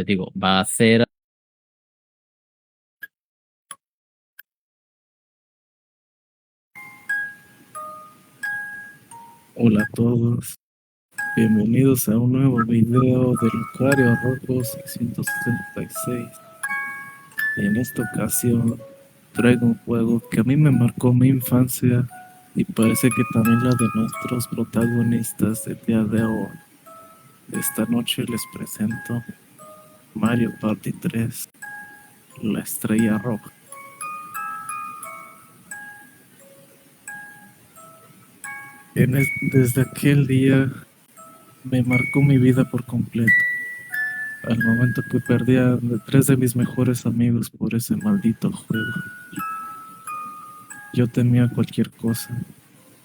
te digo, va a ser. Hola a todos, bienvenidos a un nuevo video del Lucario Rojo 666. Y en esta ocasión traigo un juego que a mí me marcó mi infancia y parece que también la de nuestros protagonistas del día de hoy. Esta noche les presento Mario Party 3, la estrella roja. Desde aquel día me marcó mi vida por completo. Al momento que perdí a 3 de mis mejores amigos por ese maldito juego. Yo temía cualquier cosa.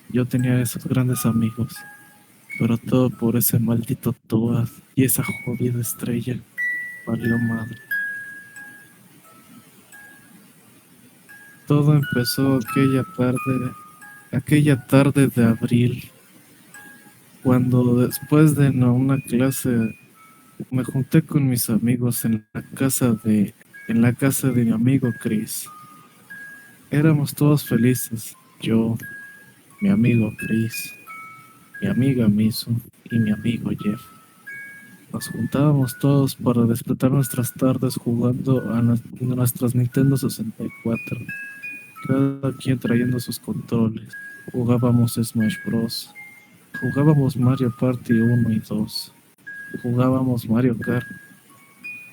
Yo tenía esos grandes amigos. Pero todo por ese maldito Toad y esa jodida estrella. Valió madre. Todo empezó aquella tarde de abril, cuando después de una clase me junté con mis amigos en la casa de mi amigo Chris. Éramos todos felices. Yo, mi amigo Chris, mi amiga Misu y mi amigo Jeff. Nos juntábamos todos para despertar nuestras tardes jugando a nuestras Nintendo 64, cada quien trayendo sus controles. Jugábamos Smash Bros. Jugábamos Mario Party 1 y 2. Jugábamos Mario Kart.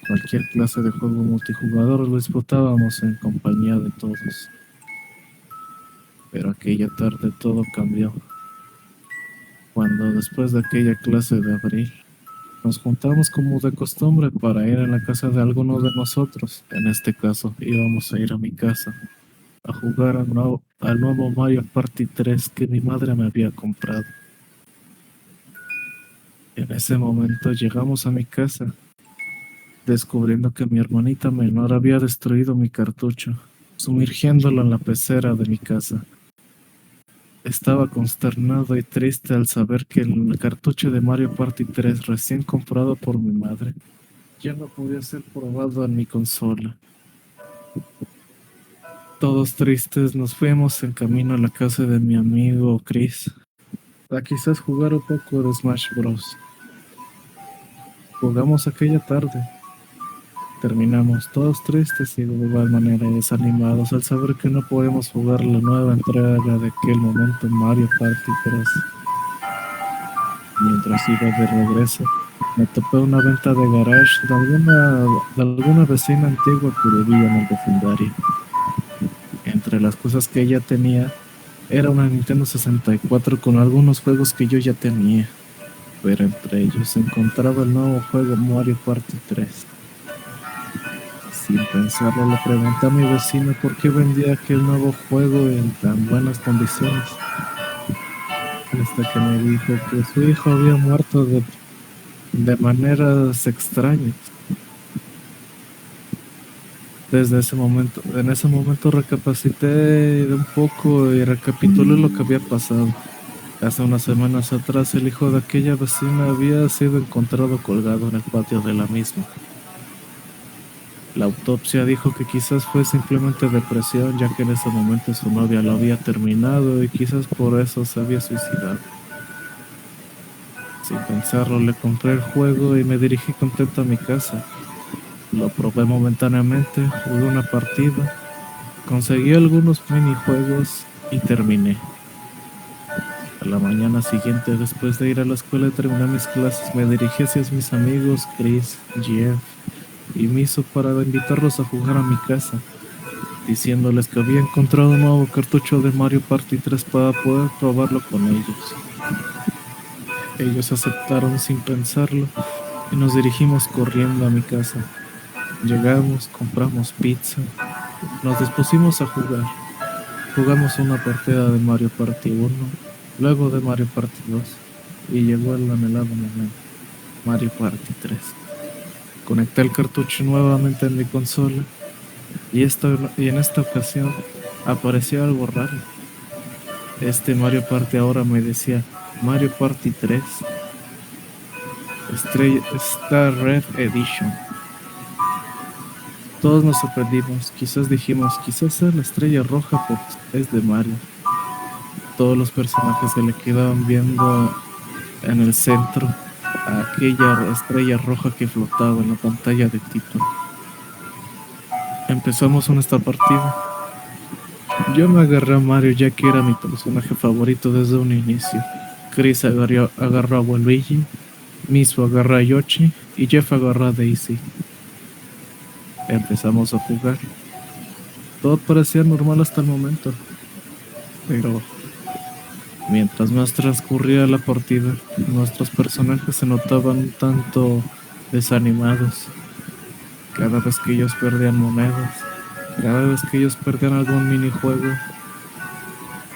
Cualquier clase de juego multijugador lo disfrutábamos en compañía de todos. Pero aquella tarde todo cambió. Cuando después de aquella clase de abril, nos juntamos como de costumbre para ir a la casa de alguno de nosotros. En este caso, íbamos a ir a mi casa a jugar al nuevo Mario Party 3 que mi madre me había comprado. En ese momento llegamos a mi casa, descubriendo que mi hermanita menor había destruido mi cartucho, sumergiéndolo en la pecera de mi casa. Estaba consternado y triste al saber que el cartucho de Mario Party 3 recién comprado por mi madre ya no podía ser probado en mi consola. Todos tristes nos fuimos en camino a la casa de mi amigo Chris a quizás jugar un poco de Smash Bros. Jugamos aquella tarde. Terminamos todos tristes y de igual manera desanimados al saber que no podemos jugar la nueva entrega de aquel momento Mario Party 3. Mientras iba de regreso, me topé una venta de garage de alguna vecina antigua que vivía en el vecindario. Entre las cosas que ella tenía, era una Nintendo 64 con algunos juegos que yo ya tenía, pero entre ellos se encontraba el nuevo juego Mario Party 3. Sin pensarlo, le pregunté a mi vecino por qué vendía aquel nuevo juego en tan buenas condiciones, hasta que me dijo que su hijo había muerto de maneras extrañas. En ese momento recapacité un poco y recapitulé lo que había pasado. Hace unas semanas atrás, el hijo de aquella vecina había sido encontrado colgado en el patio de la misma. La autopsia dijo que quizás fue simplemente depresión, ya que en ese momento su novia lo había terminado y quizás por eso se había suicidado. Sin pensarlo, le compré el juego y me dirigí contento a mi casa. Lo probé momentáneamente, jugué una partida, conseguí algunos minijuegos y terminé. A la mañana siguiente, después de ir a la escuela y terminar mis clases, me dirigí hacia mis amigos Chris, Jeff y Miso para invitarlos a jugar a mi casa, diciéndoles que había encontrado un nuevo cartucho de Mario Party 3 para poder probarlo con ellos. Ellos aceptaron sin pensarlo y nos dirigimos corriendo a mi casa. Llegamos, compramos pizza, nos dispusimos a jugar. Jugamos una partida de Mario Party 1, luego de Mario Party 2 y llegó el anhelado momento, Mario Party 3. Conecté el cartucho nuevamente en mi consola y en esta ocasión apareció algo raro. Este Mario Party ahora me decía Mario Party 3 Star Red Edition. Todos nos sorprendimos, quizás dijimos, quizás sea la estrella roja porque es de Mario. Todos los personajes se le quedaban viendo en el centro a aquella estrella roja que flotaba en la pantalla de título. Empezamos nuestra partida. Yo me agarré a Mario ya que era mi personaje favorito desde un inicio. Chris agarró a Waluigi, Misu agarró a Yoshi y Jeff agarró a Daisy. Empezamos a jugar. Todo parecía normal hasta el momento, pero mientras más transcurría la partida, nuestros personajes se notaban un tanto desanimados. Cada vez que ellos perdían monedas, cada vez que ellos perdían algún minijuego,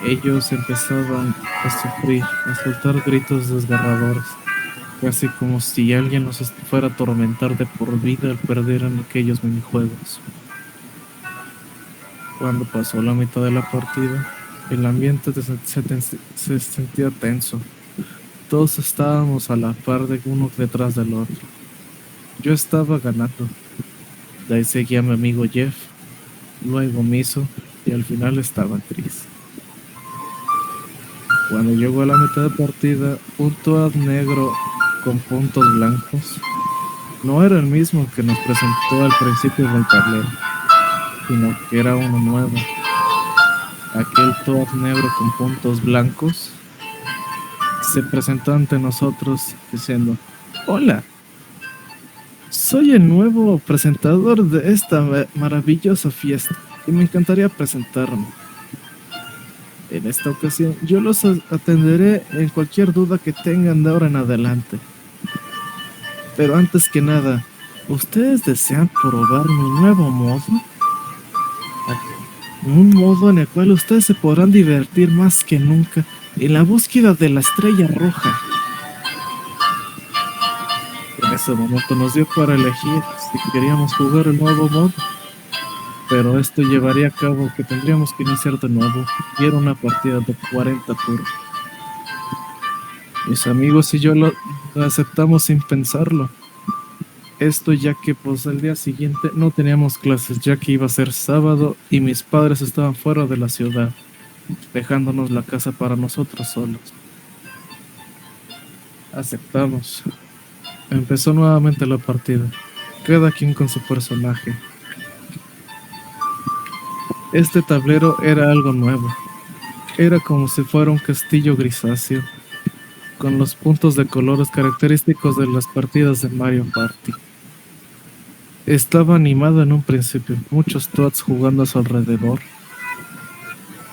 ellos empezaban a sufrir, a soltar gritos desgarradores, casi como si alguien los fuera a atormentar de por vida al perder en aquellos minijuegos. Cuando pasó la mitad de la partida, el ambiente se sentía tenso. Todos estábamos a la par de uno detrás del otro. Yo estaba ganando. De ahí seguía mi amigo Jeff, luego Miso y al final estaba Chris. Cuando llegó a la mitad de partida, un Toad negro con puntos blancos no era el mismo que nos presentó al principio del tablero, sino que era uno nuevo. Aquel Toad negro con puntos blancos se presentó ante nosotros diciendo: hola, soy el nuevo presentador de esta maravillosa fiesta y me encantaría presentarme. En esta ocasión yo los atenderé en cualquier duda que tengan de ahora en adelante. Pero antes que nada, ¿ustedes desean probar mi nuevo modo? Un modo en el cual ustedes se podrán divertir más que nunca en la búsqueda de la estrella roja. En ese momento nos dio para elegir si queríamos jugar el nuevo modo, pero esto llevaría a cabo que tendríamos que iniciar de nuevo y era una partida de 40 turnos. Mis amigos y yo lo aceptamos sin pensarlo. Esto ya que pues el día siguiente no teníamos clases, ya que iba a ser sábado y mis padres estaban fuera de la ciudad, dejándonos la casa para nosotros solos. Aceptamos. Empezó nuevamente la partida, cada quien con su personaje. Este tablero era algo nuevo. Era como si fuera un castillo grisáceo, con los puntos de colores característicos de las partidas de Mario Party. Estaba animado en un principio, muchos Toads jugando a su alrededor.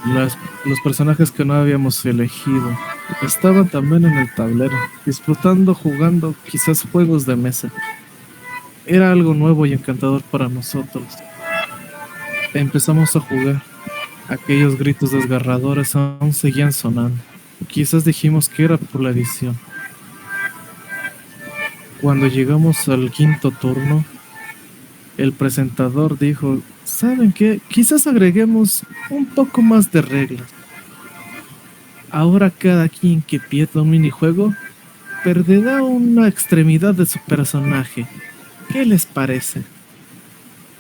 Los personajes que no habíamos elegido estaban también en el tablero, disfrutando, jugando quizás juegos de mesa. Era algo nuevo y encantador para nosotros. Empezamos a jugar. Aquellos gritos desgarradores aún seguían sonando. Quizás dijimos que era por la edición. Cuando llegamos al quinto turno, el presentador dijo: ¿saben qué? Quizás agreguemos un poco más de reglas. Ahora cada quien que pierda un minijuego perderá una extremidad de su personaje. ¿Qué les parece?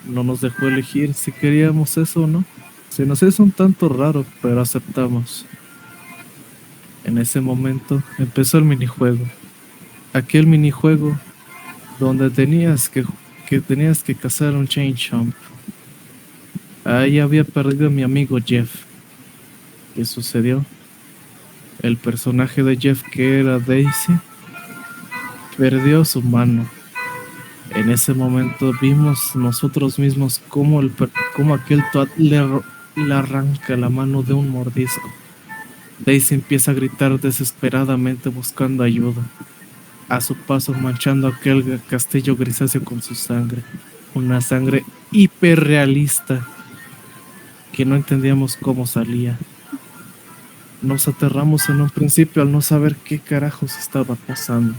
No nos dejó elegir si queríamos eso o no. Se nos hizo un tanto raro, pero aceptamos. En ese momento empezó el minijuego. Aquel minijuego donde tenías que cazar un Chain Chomp. Ahí había perdido a mi amigo Jeff. ¿Qué sucedió? El personaje de Jeff, que era Daisy, perdió su mano. En ese momento vimos nosotros mismos cómo aquel Toad le arranca la mano de un mordisco. Daisy empieza a gritar desesperadamente buscando ayuda, a su paso manchando aquel castillo grisáceo con su sangre. Una sangre hiperrealista que no entendíamos cómo salía. Nos aterramos en un principio al no saber qué carajos estaba pasando.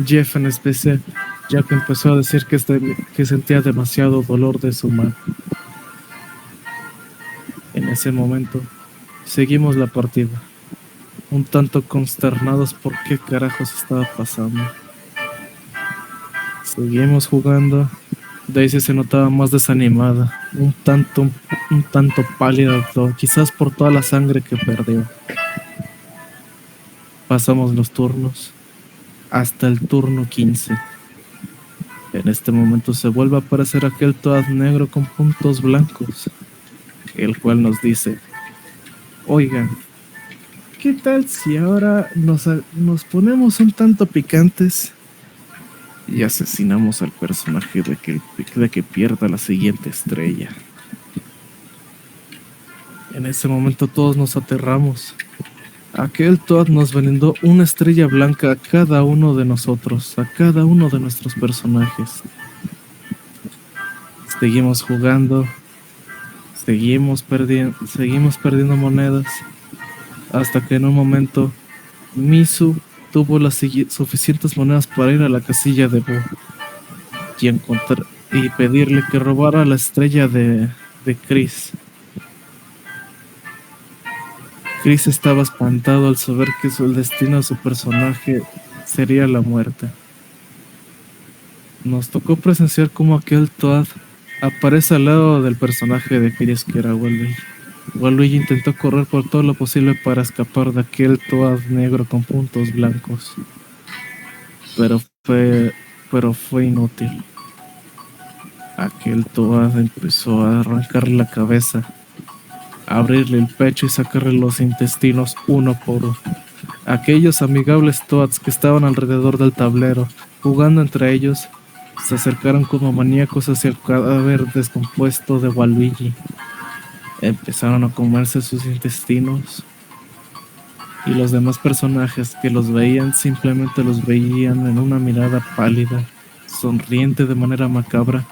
Jeff en especial, ya que empezó a decir que sentía demasiado dolor de su mano. En ese momento seguimos la partida, un tanto consternados por qué carajos estaba pasando. Seguimos jugando Daisy se notaba más desanimada, un tanto pálida, quizás por toda la sangre que perdió. Pasamos los turnos hasta el turno 15. En este momento se vuelve a aparecer aquel Toad negro con puntos blancos, el cual nos dice: oigan, ¿qué tal si ahora nos ponemos un tanto picantes y asesinamos al personaje de que pierda la siguiente estrella? En ese momento todos nos aterramos. Aquel Toad nos brindó una estrella blanca a cada uno de nosotros, a cada uno de nuestros personajes. Seguimos jugando, seguimos perdiendo monedas, hasta que en un momento Misu tuvo las suficientes monedas para ir a la casilla de Boo y pedirle que robara la estrella de Chris. Chris estaba espantado al saber que el destino de su personaje sería la muerte. Nos tocó presenciar cómo aquel Toad aparece al lado del personaje de Chris, que era Waluigi. Waluigi intentó correr por todo lo posible para escapar de aquel Toad negro con puntos blancos, pero fue inútil. Aquel Toad empezó a arrancarle la cabeza, abrirle el pecho y sacarle los intestinos uno por uno. Aquellos amigables Toads que estaban alrededor del tablero, jugando entre ellos, se acercaron como maníacos hacia el cadáver descompuesto de Waluigi. Empezaron a comerse sus intestinos, y los demás personajes que los veían simplemente los veían en una mirada pálida, sonriente de manera macabra,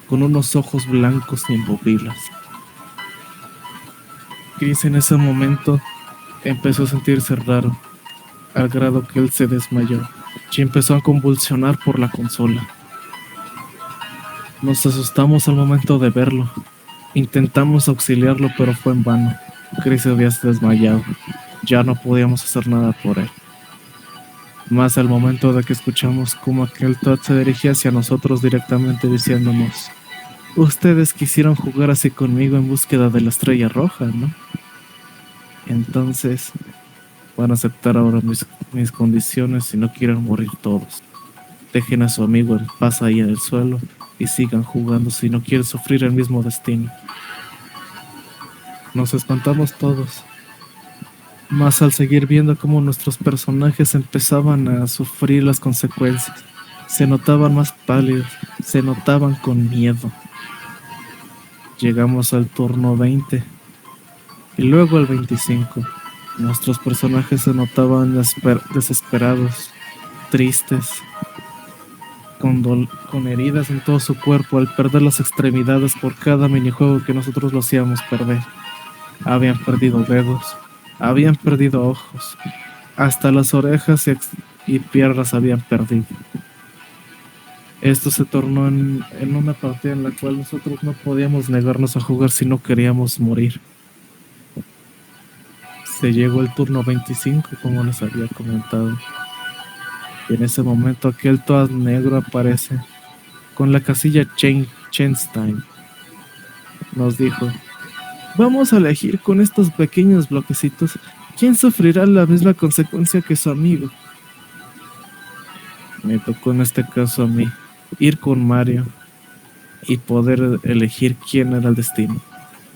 con unos ojos blancos sin pupilas. Chris en ese momento empezó a sentirse raro, al grado que él se desmayó y empezó a convulsionar por la consola. Nos asustamos al momento de verlo. Intentamos auxiliarlo, pero fue en vano. Chris se había desmayado. Ya no podíamos hacer nada por él. Más al momento de que escuchamos cómo aquel Toad se dirigía hacia nosotros directamente diciéndonos: ustedes quisieron jugar así conmigo en búsqueda de la estrella roja, ¿no? Entonces van a aceptar ahora mis condiciones y no quieren morir todos. Dejen a su amigo en paz ahí en el suelo y sigan jugando si no quieren sufrir el mismo destino. Nos espantamos todos, más al seguir viendo cómo nuestros personajes empezaban a sufrir las consecuencias. Se notaban más pálidos, se notaban con miedo. Llegamos al turno 20 y luego al 25. Nuestros personajes se notaban desesperados, tristes, con heridas en todo su cuerpo al perder las extremidades por cada minijuego que nosotros lo hacíamos perder. Habían perdido dedos, habían perdido ojos, hasta las orejas y piernas habían perdido. Esto se tornó en una partida en la cual nosotros no podíamos negarnos a jugar si no queríamos morir. Se llegó el turno 25, como les había comentado. Y en ese momento aquel Toad negro aparece con la casilla Chance Time. Nos dijo: vamos a elegir con estos pequeños bloquecitos quién sufrirá la misma consecuencia que su amigo. Me tocó en este caso a mí ir con Mario y poder elegir quién era el destino.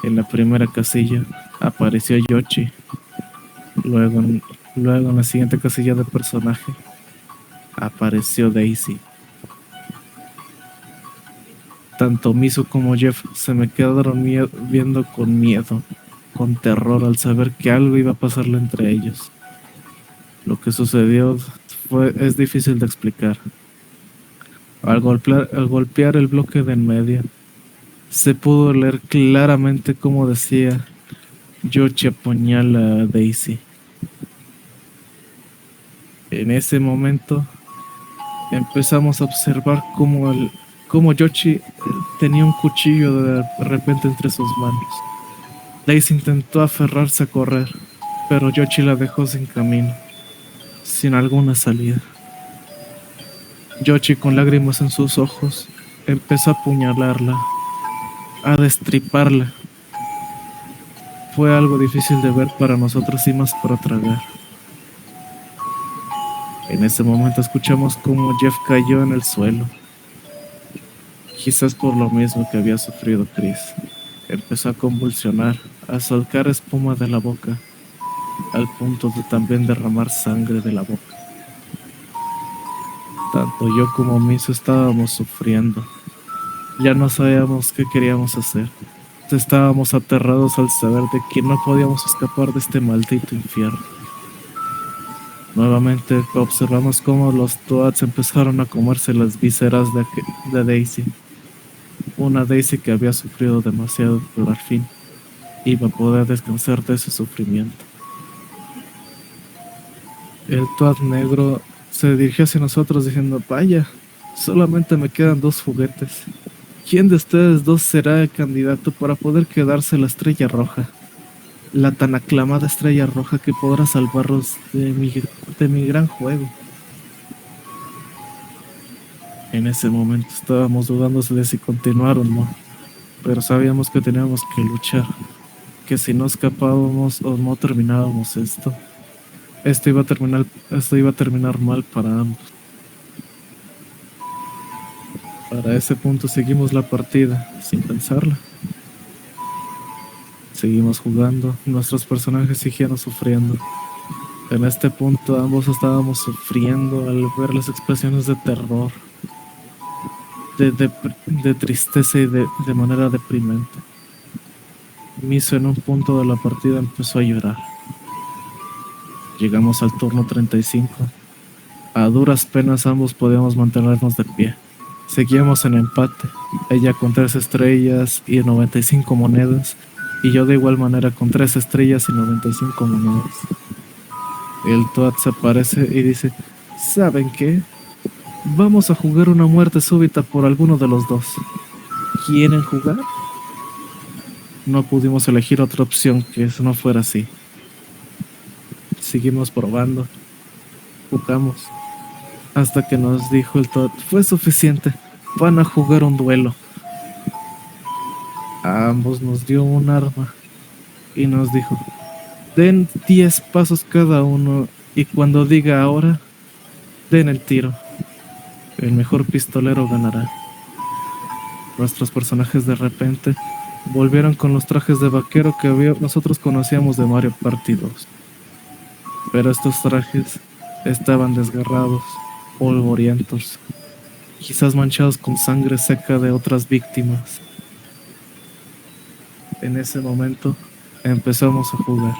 En la primera casilla apareció Yoshi. Luego en la siguiente casilla de personaje apareció Daisy. Tanto Misu como Jeff se me quedaron viendo con miedo, con terror al saber que algo iba a pasarle entre ellos. Lo que sucedió es difícil de explicar. Al golpear el bloque de en medio, se pudo leer claramente cómo decía: Yoshi apuñala a Daisy. En ese momento empezamos a observar cómo Yoshi tenía un cuchillo de repente entre sus manos. Daisy intentó aferrarse a correr, pero Yoshi la dejó sin camino, sin alguna salida. Yoshi, con lágrimas en sus ojos, Empezó a apuñalarla, a destriparla. Fue algo difícil de ver para nosotros y más para tragar. En ese momento escuchamos cómo Jeff cayó en el suelo, quizás por lo mismo que había sufrido Chris. Empezó a convulsionar, a soltar espuma de la boca, al punto de también derramar sangre de la boca. Tanto yo como Miso estábamos sufriendo. Ya no sabíamos qué queríamos hacer. Estábamos aterrados al saber de que no podíamos escapar de este maldito infierno. Nuevamente observamos cómo los Toads empezaron a comerse las vísceras de Daisy. Una Daisy que había sufrido demasiado, pero al fin iba a poder descansar de ese sufrimiento. El Toad negro se dirigió hacia nosotros diciendo: vaya, solamente me quedan 2 juguetes. ¿Quién de ustedes 2 será el candidato para poder quedarse la estrella roja? La tan aclamada estrella roja que podrá salvarlos de mi gran juego. En ese momento estábamos dudando de si continuar o no, pero sabíamos que teníamos que luchar, que si no escapábamos o no terminábamos esto iba a terminar mal para ambos. Para ese punto seguimos la partida, sin pensarla. Seguimos jugando, nuestros personajes siguieron sufriendo. En este punto ambos estábamos sufriendo al ver las expresiones de terror, de tristeza y de manera deprimente. Miso en un punto de la partida empezó a llorar. Llegamos al turno 35. A duras penas ambos podíamos mantenernos de pie. Seguíamos en empate, ella con 3 estrellas y 95 monedas, y yo de igual manera con 3 estrellas y 95 monedas. El Toad se aparece y dice: ¿saben qué? Vamos a jugar una muerte súbita por alguno de los 2. ¿Quieren jugar? No pudimos elegir otra opción que eso no fuera así. Seguimos probando, jugamos, hasta que nos dijo el Toad: fue suficiente, van a jugar un duelo. A ambos nos dio un arma y nos dijo: den 10 pasos cada uno y cuando diga ahora, den el tiro. El mejor pistolero ganará. Nuestros personajes de repente volvieron con los trajes de vaquero que nosotros conocíamos de Mario Party 2. Pero estos trajes estaban desgarrados, polvorientos, quizás manchados con sangre seca de otras víctimas. En ese momento empezamos a jugar.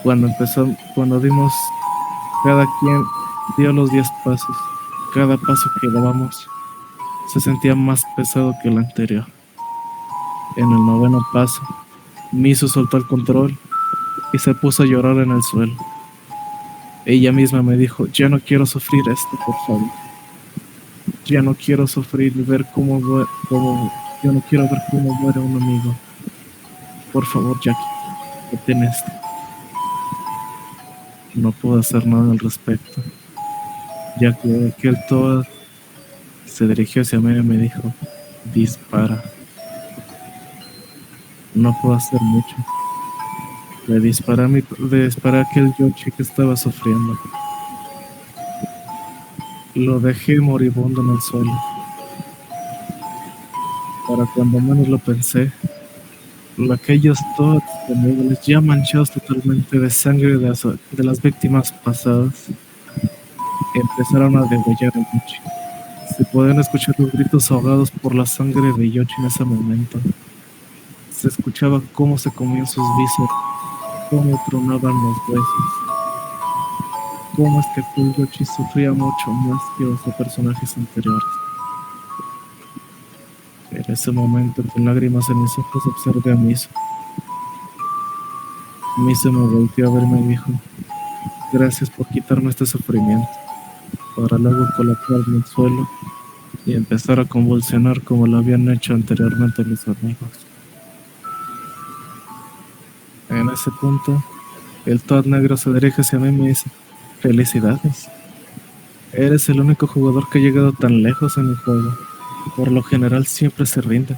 Cuando dimos, cada quien dio los 10 pasos. Cada paso que dábamos se sentía más pesado que el anterior. En el 9º paso, Misu soltó el control y se puso a llorar en el suelo. Ella misma me dijo: ya no quiero sufrir esto, por favor. Ya no quiero sufrir y ver yo no quiero ver cómo muere un amigo. Por favor, Jackie, detén esto. No puedo hacer nada al respecto, ya que aquel Toad se dirigió hacia mí y me dijo: dispara. No puedo hacer mucho. Le disparé a aquel Yoshi que estaba sufriendo. Lo dejé moribundo en el suelo. Para cuando menos lo pensé, aquellos Toads temibles, ya manchados totalmente de sangre de las víctimas pasadas, empezaron a degollar a Yoshi. Se podían escuchar los gritos ahogados por la sangre de Yoshi en ese momento. Se escuchaba cómo se comían sus vísceras, cómo tronaban los huesos, cómo es que aquel Yoshi sufría mucho más que los personajes anteriores. En ese momento, con lágrimas en mis ojos, observé a Miso. Miso me volteó a verme y dijo: gracias por quitarme este sufrimiento, para luego colocarme en el suelo y empezar a convulsionar como lo habían hecho anteriormente mis amigos. En ese punto, el Toad negro se dirige hacia mí y me dice: felicidades. Eres el único jugador que ha llegado tan lejos en el juego. Por lo general siempre se rinde.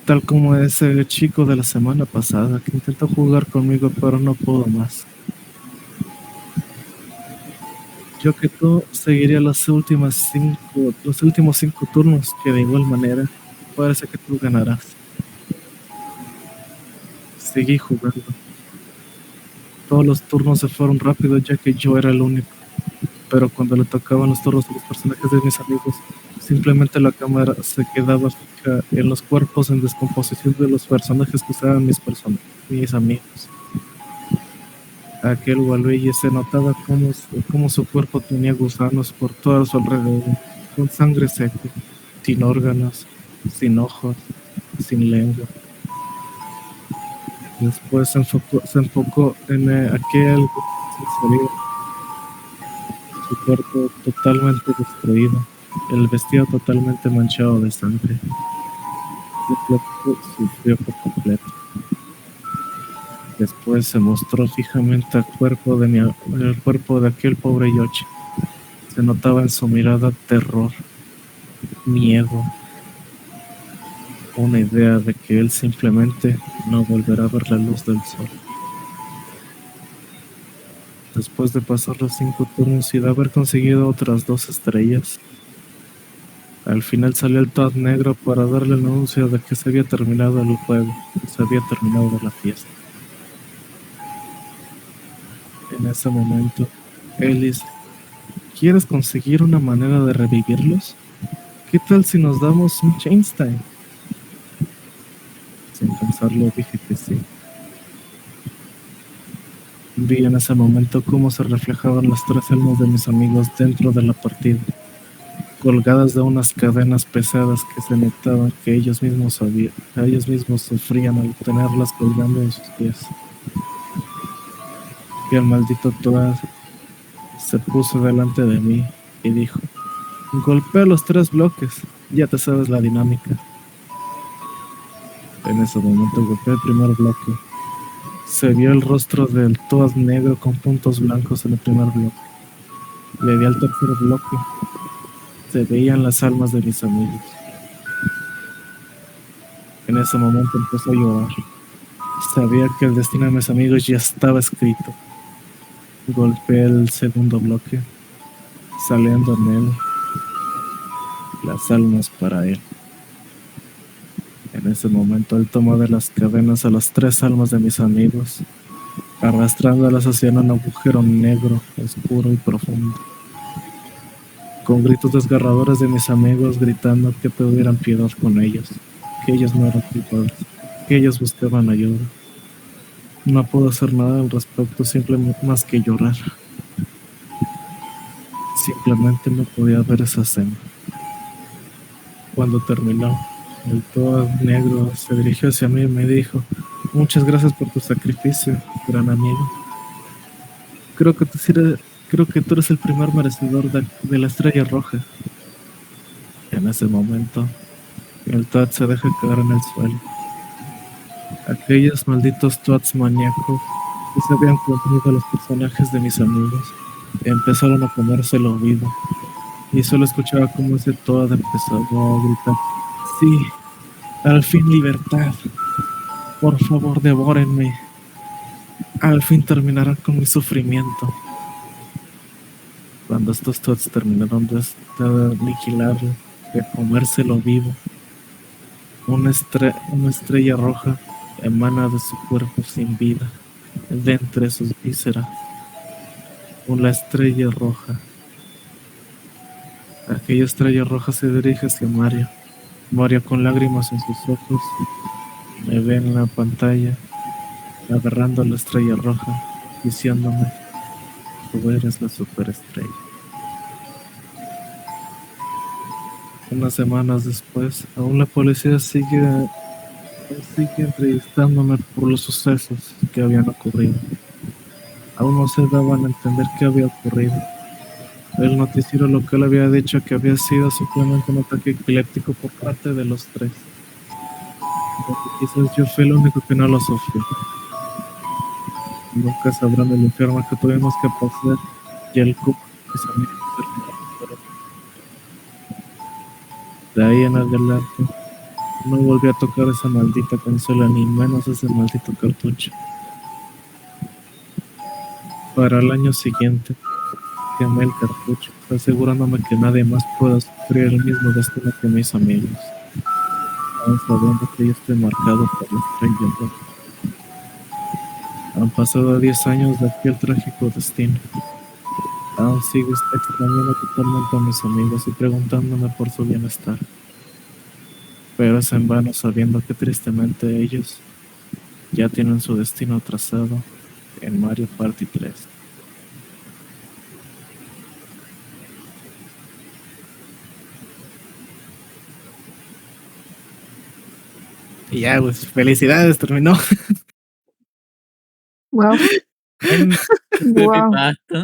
Tal como ese chico de la semana pasada que intentó jugar conmigo pero no pudo más. Yo que tú seguiría los últimos 5 turnos, que de igual manera parece que tú ganarás. Seguí jugando. Todos los turnos se fueron rápido ya que yo era el único. Pero cuando le tocaban los turnos a los personajes de mis amigos, simplemente la cámara se quedaba fija en los cuerpos en descomposición de los personajes que usaban mis amigos. Aquel Waluigi se notaba como su cuerpo tenía gusanos por todo su alrededor, con sangre seca, sin órganos, sin ojos, sin lengua. Después se enfocó en aquel sin salida, su cuerpo totalmente destruido, el vestido totalmente manchado de sangre. El cuerpo sufrió por completo. Después se mostró fijamente el cuerpo de aquel pobre Yoshi. Se notaba en su mirada terror, miedo, una idea de que él simplemente no volverá a ver la luz del sol. Después de pasar los 5 turnos y de haber conseguido otras 2 estrellas, al final salió el Toad negro para darle el anuncio de que se había terminado el juego, se había terminado la fiesta. En ese momento, él dice: ¿quieres conseguir una manera de revivirlos? ¿Qué tal si nos damos un Change Time? Sin pensarlo dije que sí. Vi en ese momento cómo se reflejaban las 3 almas de mis amigos dentro de la partida, colgadas de unas cadenas pesadas que se notaban que ellos mismos sufrían al tenerlas colgando en sus pies. Y el maldito Toad se puso delante de mí y dijo: golpea los 3 bloques, ya te sabes la dinámica. En ese momento golpeé el primer bloque. Se vio el rostro del Toad negro con puntos blancos en el primer bloque. Le di al tercer bloque. Se veían las almas de mis amigos. En ese momento empezó a llorar. Sabía que el destino de mis amigos ya estaba escrito. Golpeé el segundo bloque, saliendo en él las almas para él. En ese momento él tomó de las cadenas a las 3 almas de mis amigos, arrastrándolas hacia un agujero negro, oscuro y profundo, con gritos desgarradores de mis amigos gritando que tuvieran piedad con ellos, que ellos no eran culpables, que ellos buscaban ayuda. No puedo hacer nada al respecto, simplemente más que llorar. Simplemente no podía ver esa escena. Cuando terminó, el Toad negro se dirigió hacia mí y me dijo: muchas gracias por tu sacrificio, gran amigo. Creo que tú eres el primer merecedor de la estrella roja. En ese momento, el Toad se deja caer en el suelo. Aquellos malditos Toads maníacos que se habían comido a los personajes de mis amigos empezaron a comérselo vivo, y solo escuchaba cómo ese Toad empezaba a gritar: sí, al fin libertad, por favor devórenme, al fin terminarán con mi sufrimiento. Cuando estos Toads terminaron de aniquilarlo, de comérselo vivo, una estrella roja emana de su cuerpo sin vida, de entre sus vísceras. Una estrella roja. Aquella estrella roja se dirige hacia Mario. Mario, con lágrimas en sus ojos, me ve en la pantalla, agarrando la estrella roja, diciéndome: tú eres la superestrella. Unas semanas después, aún la policía sigue entrevistándome por los sucesos que habían ocurrido. Aún no se daban a entender qué había ocurrido. El noticiero local había dicho que había sido simplemente un ataque epiléptico por parte de los 3. Porque quizás yo fui el único que no lo sufrió. Nunca sabrán el infierno que tuvimos que pasar y el cupo que se me terminó. De ahí en adelante no volví a tocar esa maldita consola, ni menos ese maldito cartucho. Para el año siguiente, quemé el cartucho, asegurándome que nadie más pueda sufrir el mismo destino que mis amigos, aun sabiendo que yo estoy marcado por la estrella roja. Han pasado 10 años de aquel trágico destino. Aún sigo extrañando totalmente a mis amigos y preguntándome por su bienestar, pero es en vano sabiendo que tristemente ellos ya tienen su destino trazado en Mario Party 3. Y ya, pues, felicidades, terminó. Wow. En Wow. creepypasta.